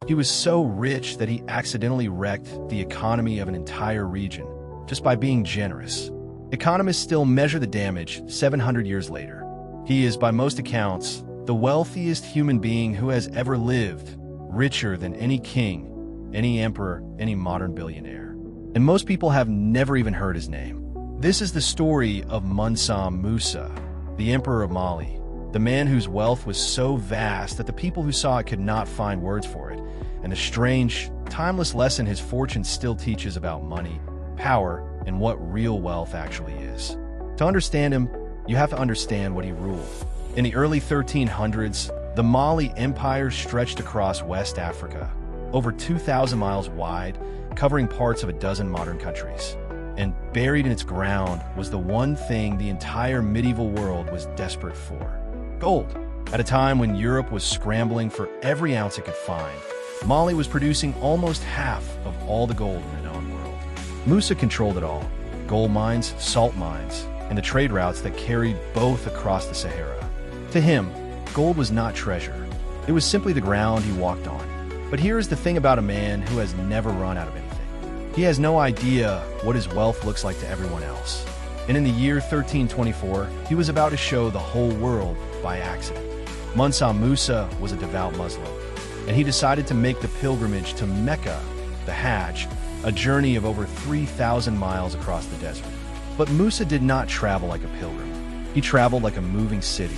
He was so rich that he accidentally wrecked the economy of an entire region just by being generous. Economists still measure the damage 700 years later. He is, by most accounts, the wealthiest human being who has ever lived, richer than any king, any emperor, any modern billionaire. And most people have never even heard his name. This is the story of Mansa Musa, the emperor of Mali, the man whose wealth was so vast that the people who saw it could not find words for it, and the strange, timeless lesson his fortune still teaches about money, power, and what real wealth actually is. To understand him, you have to understand what he ruled. In the early 1300s, the Mali Empire stretched across West Africa, over 2,000 miles wide, covering parts of a dozen modern countries. And buried in its ground was the one thing the entire medieval world was desperate for: gold. At a time when Europe was scrambling for every ounce it could find, Mali was producing almost half of all the gold in the known world. Musa controlled it all: gold mines, salt mines, and the trade routes that carried both across the Sahara. To him, gold was not treasure. It was simply the ground he walked on. But here's the thing about a man who has never run out of anything. He has no idea what his wealth looks like to everyone else. And in the year 1324, he was about to show the whole world by accident. Mansa Musa was a devout Muslim, and he decided to make the pilgrimage to Mecca, the Hajj, a journey of over 3,000 miles across the desert. But Musa did not travel like a pilgrim. He traveled like a moving city.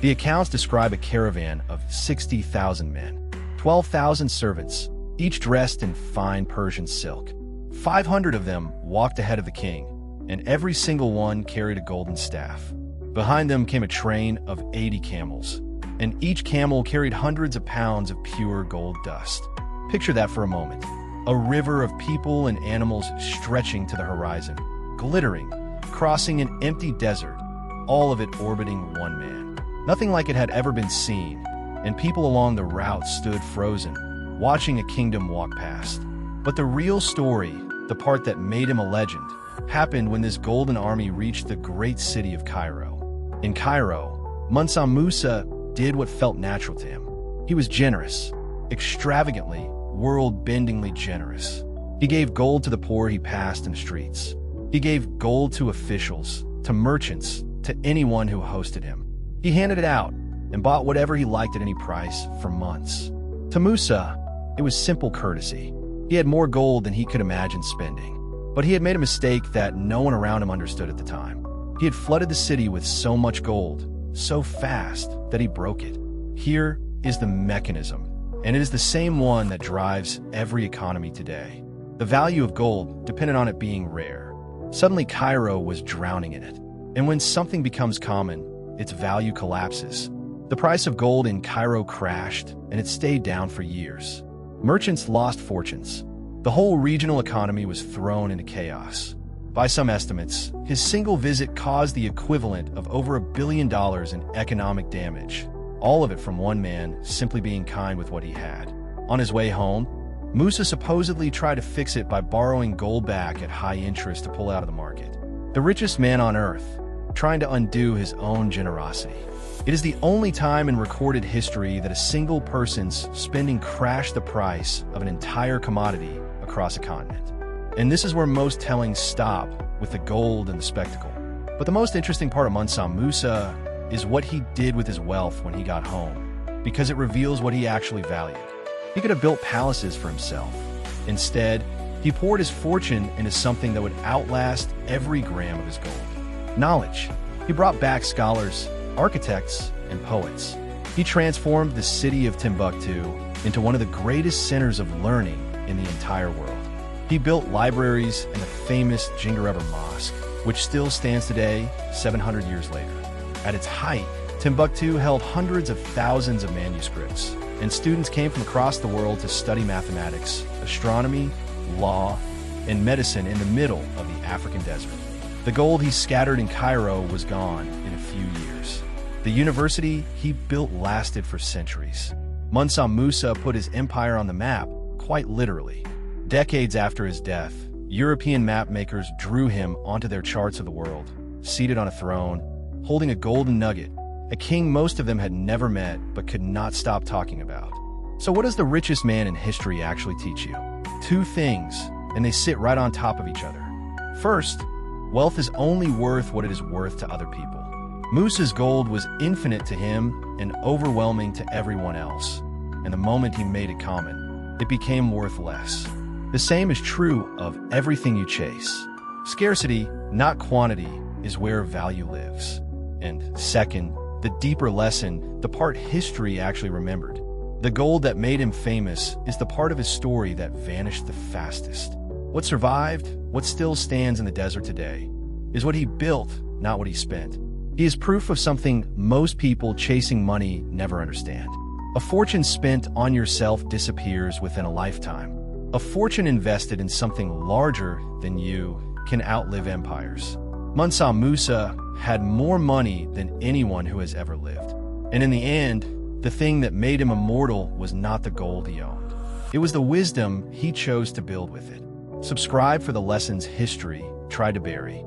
The accounts describe a caravan of 60,000 men, 12,000 servants, each dressed in fine Persian silk. 500 of them walked ahead of the king, and every single one carried a golden staff. Behind them came a train of 80 camels, and each camel carried hundreds of pounds of pure gold dust. Picture that for a moment. A river of people and animals stretching to the horizon, glittering, crossing an empty desert, all of it orbiting one man. Nothing like it had ever been seen, and people along the route stood frozen, watching a kingdom walk past. But the real story, the part that made him a legend, happened when this golden army reached the great city of Cairo. In Cairo, Mansa Musa did what felt natural to him. He was generous, extravagantly, world-bendingly generous. He gave gold to the poor he passed in the streets. He gave gold to officials, to merchants, to anyone who hosted him. He handed it out and bought whatever he liked at any price for months. To Musa, it was simple courtesy. He had more gold than he could imagine spending. But he had made a mistake that no one around him understood at the time. He had flooded the city with so much gold, so fast, that he broke it. Here is the mechanism, and it is the same one that drives every economy today. The value of gold depended on it being rare. Suddenly, Cairo was drowning in it. And when something becomes common, its value collapses. The price of gold in Cairo crashed, and it stayed down for years. Merchants lost fortunes. The whole regional economy was thrown into chaos. By some estimates, his single visit caused the equivalent of over $1 billion in economic damage, all of it from one man simply being kind with what he had. On his way home, Musa supposedly tried to fix it by borrowing gold back at high interest to pull out of the market. The richest man on earth, trying to undo his own generosity. It is the only time in recorded history that a single person's spending crashed the price of an entire commodity across a continent. And this is where most tellings stop, with the gold and the spectacle. But the most interesting part of Mansa Musa is what he did with his wealth when he got home, because it reveals what he actually valued. He could have built palaces for himself. Instead, he poured his fortune into something that would outlast every gram of his gold: knowledge. He brought back scholars, architects, and poets. He transformed the city of Timbuktu into one of the greatest centers of learning in the entire world. He built libraries and the famous Jingarever Mosque, which still stands today, 700 years later. At its height, Timbuktu held hundreds of thousands of manuscripts, and students came from across the world to study mathematics, astronomy, law, and medicine in the middle of the African desert. The gold he scattered in Cairo was gone in a few years. The university he built lasted for centuries. Mansa Musa put his empire on the map, quite literally. Decades after his death, European mapmakers drew him onto their charts of the world, seated on a throne, holding a golden nugget, a king most of them had never met but could not stop talking about. So what does the richest man in history actually teach you? Two things, and they sit right on top of each other. First, wealth is only worth what it is worth to other people. Musa's gold was infinite to him and overwhelming to everyone else. And the moment he made it common, it became worth less. The same is true of everything you chase. Scarcity, not quantity, is where value lives. And second, the deeper lesson, the part history actually remembered. The gold that made him famous is the part of his story that vanished the fastest. What survived, what still stands in the desert today, is what he built, not what he spent. He is proof of something most people chasing money never understand. A fortune spent on yourself disappears within a lifetime. A fortune invested in something larger than you can outlive empires. Mansa Musa had more money than anyone who has ever lived. And in the end, the thing that made him immortal was not the gold he owned. It was the wisdom he chose to build with it. Subscribe for the lessons history tried to bury.